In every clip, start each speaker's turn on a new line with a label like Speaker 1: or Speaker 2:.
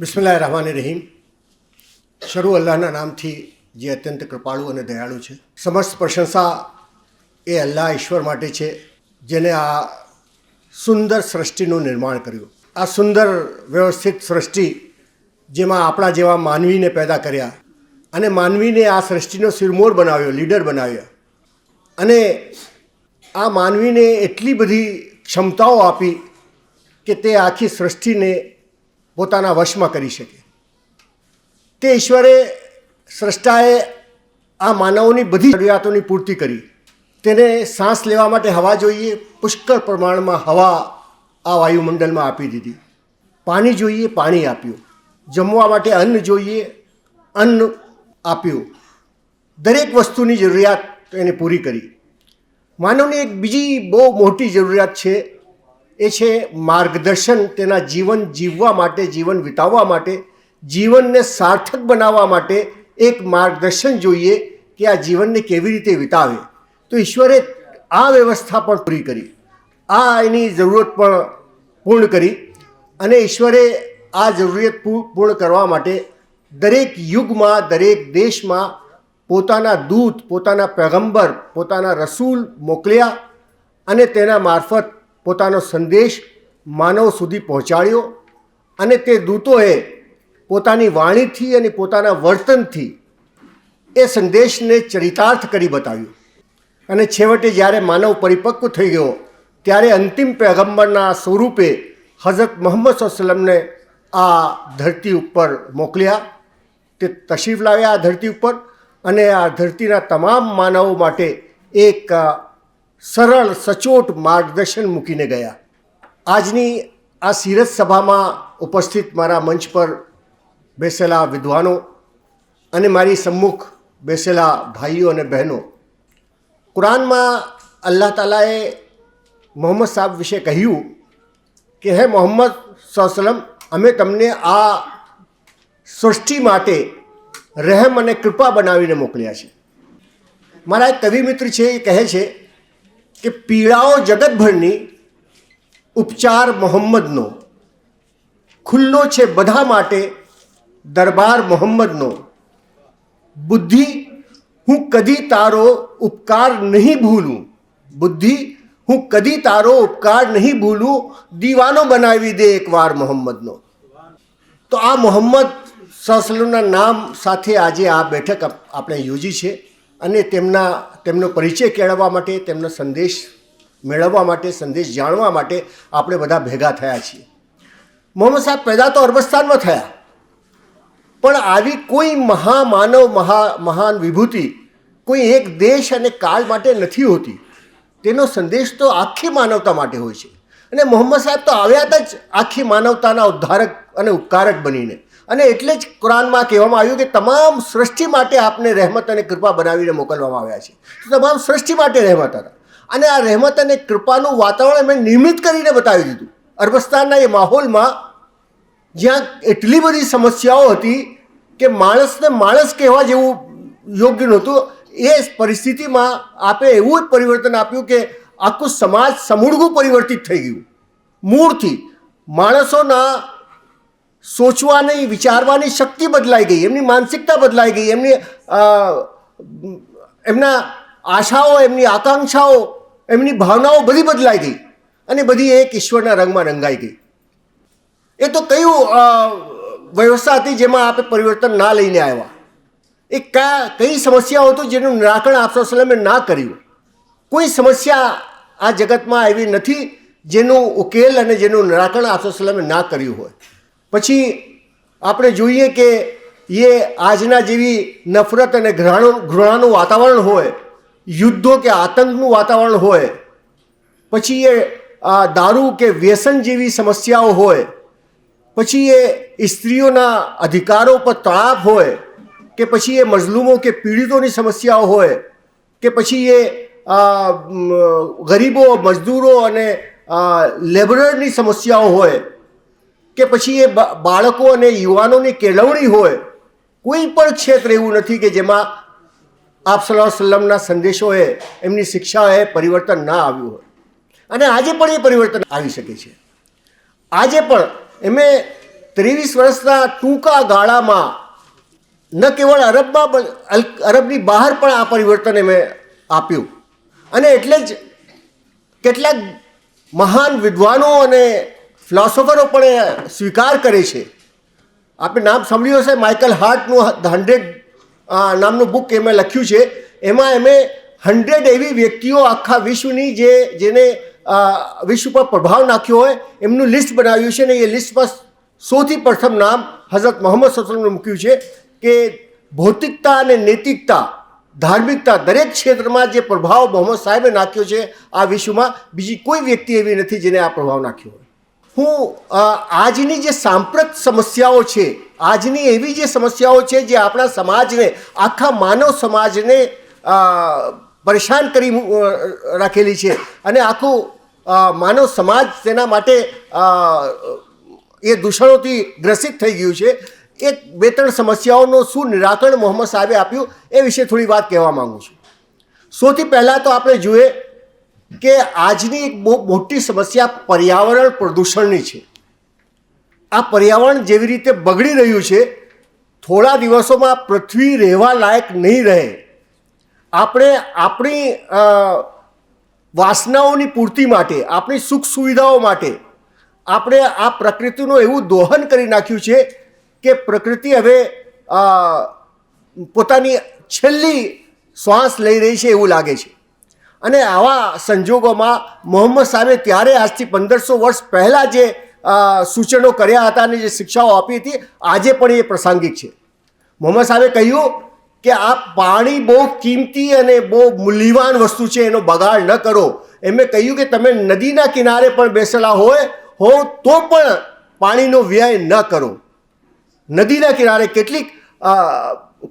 Speaker 1: બિસ્મિલ્લાહિર્રહમાનિર્રહીમ. શરૂ અલ્લાહના નામથી જે અત્યંત કૃપાળુ અને દયાળુ છે. સમસ્ત પ્રશંસા એ અલ્લાહ ઈશ્વર માટે છે, જેને આ સુંદર સૃષ્ટિનું નિર્માણ કર્યું. આ સુંદર વ્યવસ્થિત સૃષ્ટિ જેમાં આપણા જેવા માનવીને પેદા કર્યા અને માનવીને આ સૃષ્ટિનો શિરમોર બનાવ્યો, લીડર બનાવ્યા, અને આ માનવીને એટલી બધી ક્ષમતાઓ આપી કે તે આખી સૃષ્ટિને પોતાના વશમાં કરી શકે. તે ઈશ્વરે સ્રષ્ટાએ આ માનવોની બધી જરૂરિયાતોની પૂર્તિ કરી. તેને શ્વાસ લેવા માટે હવા જોઈએ, પુષ્કળ પ્રમાણમાં હવા આ વાયુમંડળમાં આપી દીધી. પાણી જોઈએ, પાણી આપ્યું. જમવા માટે અન્ન જોઈએ, અન્ન આપ્યું. દરેક વસ્તુની જરૂરિયાત એને પૂરી કરી. માનવની એક બીજી બહુ મોટી જરૂરિયાત છે, એ છે માર્ગદર્શન. તેના જીવન જીવવા માટે, જીવન વિતાવવા માટે, જીવનને સાર્થક બનાવવા માટે એક માર્ગદર્શન જોઈએ કે આ જીવનને કેવી રીતે વિતાવે. તો ઈશ્વરે આ વ્યવસ્થા પણ પૂરી કરી, આ એની જરૂરત પણ પૂર્ણ કરી. અને ઈશ્વરે આ જરૂરિયાત પૂર્ણ કરવા માટે દરેક યુગમાં, દરેક દેશમાં પોતાના દૂત, પોતાના પૈગંબર, પોતાના રસૂલ મોકલ્યા અને તેના મારફત પોતાનો સંદેશ માનવ સુધી પહોંચાડ્યો. અને તે દૂતોએ પોતાની વાણીથી અને પોતાના વર્તનથી એ સંદેશને ચરિતાર્થ કરી બતાવ્યું. અને છેવટે જ્યારે માનવ પરિપક્વ થઈ ગયો, ત્યારે અંતિમ પૈગંબરના સ્વરૂપે હઝરત મોહમ્મદ સલ્લલ્લાહુ અલૈહિ વસલ્લમને આ ધરતી ઉપર મોકલ્યા. તે તશરીફ લાવ્યા આ ધરતી ઉપર અને આ ધરતીના તમામ માનવો માટે એક સરળ સચોટ માર્ગદર્શન મૂકીને ગયા. આજની આ સીરત સભામાં ઉપસ્થિત મારા મંચ પર બેસેલા વિદ્વાનો અને મારી સમ્મુખ બેસેલા ભાઈઓ અને બહેનો, કુરાનમાં અલ્લાહ તાલાએ મોહમ્મદ સાહેબ વિશે કહ્યું કે હે મોહમ્મદ સલ્લલ્લાહુ, અમે તમને આ સૃષ્ટિ માટે રહેમ અને કૃપા બનાવીને મોકલ્યા છે. મારા એક કવિ મિત્ર છે, એ કહે છે કે પીડાઓ જગતભરની, ઉપચાર મોહમ્મદનો, ખુલ્લો છે બધા માટે દરબાર મોહમ્મદનો. બુદ્ધિ હું કદી તારો ઉપકાર નહીં ભૂલું, બુદ્ધિ હું કદી તારો ઉપકાર નહીં ભૂલું, દીવાનો બનાવી દે એકવાર મોહમ્મદનો. તો આ મોહમ્મદ સલ્લલ્લાહુના નામ સાથે આજે આ બેઠક આપણે યોજી છે અને તેમનો પરિચય કેળવવા માટે, તેમનો સંદેશ મેળવવા માટે, સંદેશ જાણવા માટે આપણે બધા ભેગા થયા છીએ. મોહમ્મદ સાહેબ પેદા તો અરબસ્તાનમાં થયા, પણ આવી કોઈ મહાન વિભૂતિ કોઈ એક દેશ અને કાળ માટે નથી હોતી. તેનો સંદેશ તો આખી માનવતા માટે હોય છે. અને મોહમ્મદ સાહેબ તો આવ્યા જ આખી માનવતાના ઉદ્ધારક અને ઉપકારક બનીને. અને એટલે જ કુરાનમાં કહેવામાં આવ્યું કે તમામ સૃષ્ટિ માટે આપને રહેમત અને કૃપા બનાવીને મોકલવામાં આવ્યા છે. તો તમામ સૃષ્ટિ માટે રહેમત હતા. અને આ રહેમત અને કૃપાનું વાતાવરણ એમણે નિર્મિત કરીને બતાવી દીધું. અરબસ્તાનના એ માહોલમાં જ્યાં એટલી બધી સમસ્યાઓ હતી કે માણસને માણસ કહેવા જેવું યોગ્ય નહોતું, એ પરિસ્થિતિમાં આપે એવું જ પરિવર્તન આપ્યું કે આખું સમાજ સમૂળગું પરિવર્તિત થઈ ગયું. મૂળથી માણસોના સોચવાની, વિચારવાની શક્તિ બદલાઈ ગઈ, એમની માનસિકતા બદલાઈ ગઈ, એમના આશાઓ, એમની આકાંક્ષાઓ, એમની ભાવનાઓ બધી બદલાઈ ગઈ અને બધી એક ઈશ્વરના રંગમાં રંગાઈ ગઈ. એ તો કયું વ્યવસ્થા હતી જેમાં આપણે પરિવર્તન ના લઈને આવ્યા? એ કઈ સમસ્યાઓ હતું જેનું નિરાકરણ આપ સલ્લલ્લાહુ ના કર્યું? કોઈ સમસ્યા આ જગતમાં એવી નથી જેનું ઉકેલ અને જેનું નિરાકરણ આપ સલ્લલ્લાહુ ના કર્યું હોય. પછી આપણે જોઈએ કે એ આજના જેવી નફરત અને ઘૃણાનું વાતાવરણ હોય, યુદ્ધો કે આતંકનું વાતાવરણ હોય, પછી એ દારૂ કે વ્યસન જેવી સમસ્યાઓ હોય, પછી એ સ્ત્રીઓના અધિકારો પર તણાવ હોય, કે પછી એ મઝલૂમો કે પીડિતોની સમસ્યાઓ હોય, કે પછી એ ગરીબો, મજદૂરો અને લેબરરની સમસ્યાઓ હોય, કે પછી એ બાળકો અને યુવાનોની કેળવણી હોય. કોઈ પણ ક્ષેત્ર એવું નથી કે જેમાં આપ સલ્લલ્લાહુ અલૈહિ વસલ્લમના સંદેશોએ, એમની શિક્ષાએ પરિવર્તન ના આવ્યું હોય. અને આજે પણ એ પરિવર્તન આવી શકે છે. આજે પણ એમે 23 વર્ષના ટૂંકા ગાળામાં ન કેવળ અરબની બહાર પણ આ પરિવર્તન મેં આપ્યું. અને એટલે જ કેટલાક મહાન વિદ્વાનો અને ફિલોસોફરો પણ એ સ્વીકાર કરે છે. આપણે નામ સાંભળ્યું હશે, માઇકલ હાર્ટનું ધ 100 નામનું બુક એમાં લખ્યું છે. એમાં એમે 100 એવી વ્યક્તિઓ આખા વિશ્વની જેને વિશ્વ પર પ્રભાવ નાખ્યો હોય એમનું લિસ્ટ બનાવ્યું છે. ને એ લિસ્ટમાં સૌથી પ્રથમ નામ હઝરત મોહમ્મદ સલ્લલ્લાહુ મૂક્યું છે કે ભૌતિકતા અને નૈતિકતા, ધાર્મિકતા દરેક ક્ષેત્રમાં જે પ્રભાવ મોહમ્મદ સાહેબે નાખ્યો છે આ વિશ્વમાં બીજી કોઈ વ્યક્તિ એવી નથી જેને આ પ્રભાવ નાખ્યો હોય. હું આજની જે સાંપ્રત સમસ્યાઓ છે, આજની એવી જે સમસ્યાઓ છે જે આપણા સમાજને, આખા માનવ સમાજને પરેશાન કરી રાખેલી છે અને આખું માનવ સમાજ તેના માટે એ દૂષણોથી ગ્રસિત થઈ ગયું છે. એ 2-3 સમસ્યાઓનું શું નિરાકરણ મોહમ્મદ સાહેબે આપ્યું એ વિશે થોડી વાત કહેવા માગું છું. સૌથી પહેલાં તો આપણે જોઈએ કે આજની એક બહુ મોટી સમસ્યા પર્યાવરણ પ્રદૂષણની છે. આ પર્યાવરણ જેવી રીતે બગડી રહ્યું છે, થોડા દિવસોમાં પૃથ્વી રહેવા લાયક નહીં રહે. આપણે આપણી વાસનાઓની પૂર્તિ માટે, આપણી સુખ સુવિધાઓ માટે આપણે આ પ્રકૃતિનું એવું દોહન કરી નાખ્યું છે કે પ્રકૃતિ હવે પોતાની છેલ્લી શ્વાસ લઈ રહી છે એવું લાગે છે. અને આવા સંજોગોમાં મોહમ્મદ સાહેબે ત્યારે આજથી 1500 વર્ષ પહેલાં જે સૂચનો કર્યા હતા અને જે શિક્ષાઓ આપી હતી આજે પણ એ પ્રાસંગિક છે. મોહમ્મદ સાહેબે કહ્યું કે આ પાણી બહુ કિંમતી અને બહુ મૂલ્યવાન વસ્તુ છે, એનો બગાડ ન કરો. એમણે કહ્યું કે તમે નદીના કિનારે પણ બેસેલા હો તો પણ પાણીનો વ્યય ન કરો. નદીના કિનારે કેટલીક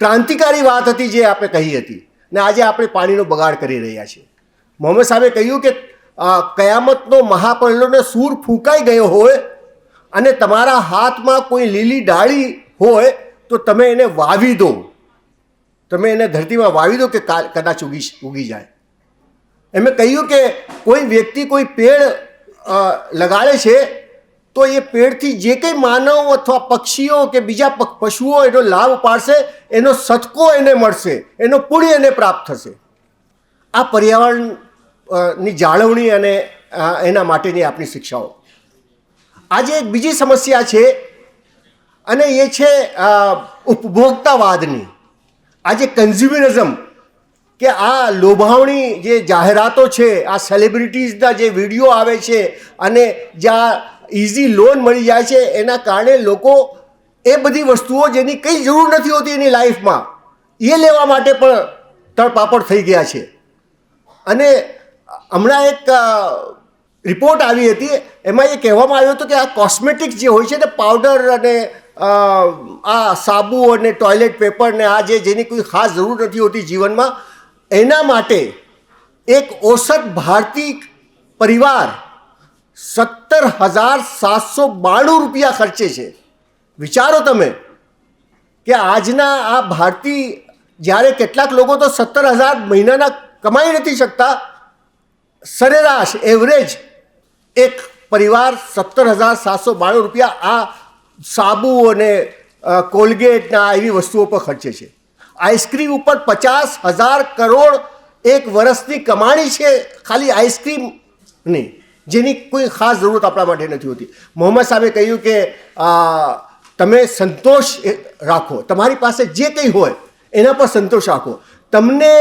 Speaker 1: ક્રાંતિકારી વાત હતી જે આપણે કહી હતી ને આજે આપણે પાણીનો બગાડ કરી રહ્યા છીએ. મોહમ્મદ સાહેબે કહ્યું કે કયામતનો મહાપરલોનો સૂર ફૂંકાઈ ગયો હોય અને તમારા હાથમાં કોઈ લીલી ડાળી હોય તો તમે એને વાવી દો, તમે એને ધરતીમાં વાવી દો કે કદાચ ઉગી જાય. એમણે કહ્યું કે કોઈ વ્યક્તિ કોઈ પેડ લગાડે છે તો એ પેડથી જે કંઈ માનવ અથવા પક્ષીઓ કે બીજા પશુઓ એનો લાભ પાડશે, એનો સદકો એને મળશે, એનો પુણ્ય એને પ્રાપ્ત થશે. આ પર્યાવરણની જાળવણી અને એના માટેની આપણી શિક્ષાઓ. આજે એક બીજી સમસ્યા છે અને એ છે ઉપભોક્તાવાદની. આજે કન્ઝ્યુમરિઝમ કે આ લોભાવણી જે જાહેરાતો છે, આ સેલિબ્રિટીઝના જે વિડીયો આવે છે અને જ્યાં ઇઝી લોન મળી જાય છે એના કારણે લોકો એ બધી વસ્તુઓ જેની કંઈ જરૂર નથી હોતી એની લાઈફમાં એ લેવા માટે પણ તળપાપડ થઈ ગયા છે. અને હમણાં એક રિપોર્ટ આવી હતી, એમાં એ કહેવામાં આવ્યું હતું કે આ કોસ્મેટિક્સ જે હોય છે ને, પાવડર અને આ સાબુ અને ટોયલેટ પેપર ને આ જેની કોઈ ખાસ જરૂર નથી હોતી જીવનમાં, એના માટે એક ઓસત ભારતીય પરિવાર 17,792 રૂપિયા ખર્ચે છે. વિચારો તમે કે આજના આ ભારતીય, જ્યારે કેટલાક લોકો તો 17,000 મહિનાના કમાઈ નથી શકતા, સરેરાશ એવરેજ એક પરિવાર 17,792 રૂપિયા આ સાબુ અને કોલગેટના એવી વસ્તુઓ પર ખર્ચે છે. આઈસ્ક્રીમ ઉપર 50,000 કરોડ એક વર્ષની કમાણી છે ખાલી આઈસ્ક્રીમની, જેની કોઈ ખાસ જરૂરત આપણા માટે નથી હોતી. મોહમ્મદ સાહેબે કહ્યું કે તમે સંતોષ રાખો, તમારી પાસે જે કંઈ હોય એના પર સંતોષ રાખો. તમને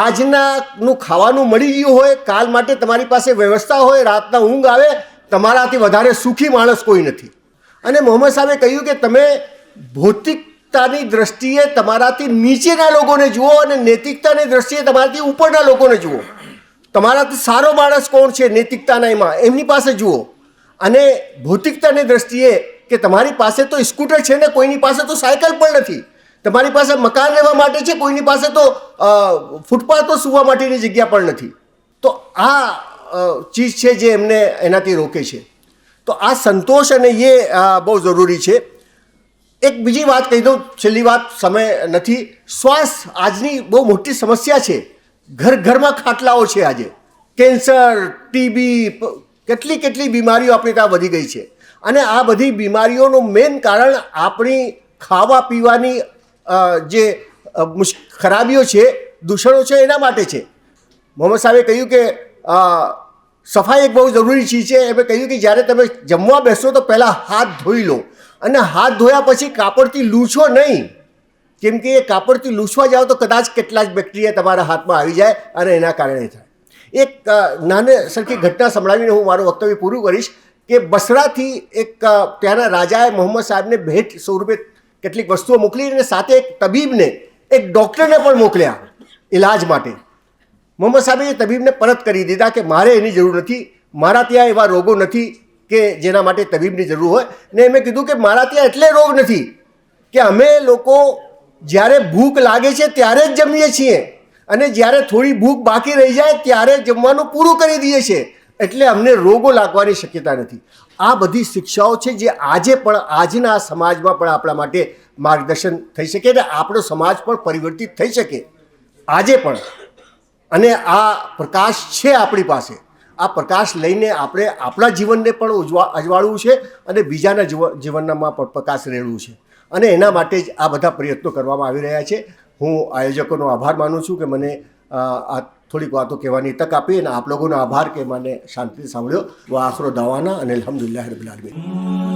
Speaker 1: આજનાનું ખાવાનું મળી ગયું હોય, કાલ માટે તમારી પાસે વ્યવસ્થા હોય, રાતના ઊંઘ આવે, તમારાથી વધારે સુખી માણસ કોઈ નથી. અને મોહમ્મદ સાહેબે કહ્યું કે તમે ભૌતિકતાની દ્રષ્ટિએ તમારાથી નીચેના લોકોને જુઓ અને નૈતિકતાની દ્રષ્ટિએ તમારાથી ઉપરના લોકોને જુઓ. તમારાથી સારો માણસ કોણ છે નૈતિકતાના એમની પાસે જુઓ. અને ભૌતિકતાની દ્રષ્ટિએ કે તમારી પાસે તો સ્કૂટર છે ને, કોઈની પાસે તો સાયકલ પણ નથી, તમારી પાસે મકાન રહેવા માટે છે, કોઈની પાસે તો ફૂટપાથ પર સૂવા માટેની જગ્યા પણ નથી. તો આ ચીજ છે જે એમને એનાથી રોકે છે. તો આ સંતોષ અને એ બહુ જરૂરી છે. એક બીજી વાત કહી દઉં, છેલ્લી વાત, સમય નથી. શ્વાસ આજની બહુ મોટી સમસ્યા છે. ઘરમાં ખાટલાઓ છે. આજે કેન્સર, ટીબી, કેટલી બીમારીઓ આપણી ત્યાં વધી ગઈ છે. અને આ બધી બીમારીઓનું મેઇન કારણ આપણી ખાવા પીવાની જે ખરાબીઓ છે, દૂષણો છે, એના માટે છે. મોહમ્મદ સાહેબે કહ્યું કે સફાઈ એક બહુ જરૂરી ચીજ છે. એમણે કહ્યું કે જ્યારે તમે જમવા બેસો તો પહેલાં હાથ ધોઈ લો, અને હાથ ધોયા પછી કાપડથી લૂછો નહીં, કેમ કે એ કાપડથી લૂછવા જાઓ તો કદાચ કેટલા જ બેક્ટેરિયા તમારા હાથમાં આવી જાય અને એના કારણે થાય. એક નાને સરખી ઘટના સંભળાવીને હું મારું વક્તવ્ય પૂરું કરીશ કે બસરાથી એક ત્યાંના રાજાએ મોહમ્મદ સાહેબને ભેટ સ્વરૂપે કેટલીક વસ્તુઓ મોકલી અને સાથે એક તબીબને, એક ડૉક્ટરને પણ મોકલ્યા ઇલાજ માટે. મોહમ્મદ સાહેબે એ તબીબને પરત કરી દીધા કે મારે એની જરૂર નથી, મારા ત્યાં એવા રોગો નથી કે જેના માટે તબીબની જરૂર હોય. ને એમણે કીધું કે મારા ત્યાં એટલે રોગ નથી કે અમે લોકો જ્યારે ભૂખ લાગે છે ત્યારે જ જમીએ છીએ, અને જ્યારે થોડી ભૂખ બાકી રહી જાય ત્યારે જમવાનું પૂરું કરી દઈએ છીએ, એટલે અમને રોગો લાગવાની શક્યતા નથી. આ બધી શિક્ષાઓ છે જે આજે પણ આજના સમાજમાં પણ આપણા માટે માર્ગદર્શન થઈ શકે અને આપણો સમાજ પણ પરિવર્તિત થઈ શકે આજે પણ. અને આ પ્રકાશ છે આપણી પાસે. આ પ્રકાશ લઈને આપણે આપણા જીવનને પણ અજવાળવું છે અને બીજાના જીવનમાં પણ પ્રકાશ રેડવું છે, અને એના માટે જ આ બધા પ્રયત્નો કરવામાં આવી રહ્યા છે. હું આયોજકોનો આભાર માનું છું કે મને આ થોડીક વાતો કહેવાની તક આપી, અને આપ લોકોનો આભાર કે મને શાંતિથી સાંભળ્યો. વ આખરો દાવાના અને અલ્હમ્દુલિલ્લાહ રબ્બિલ આલમીન.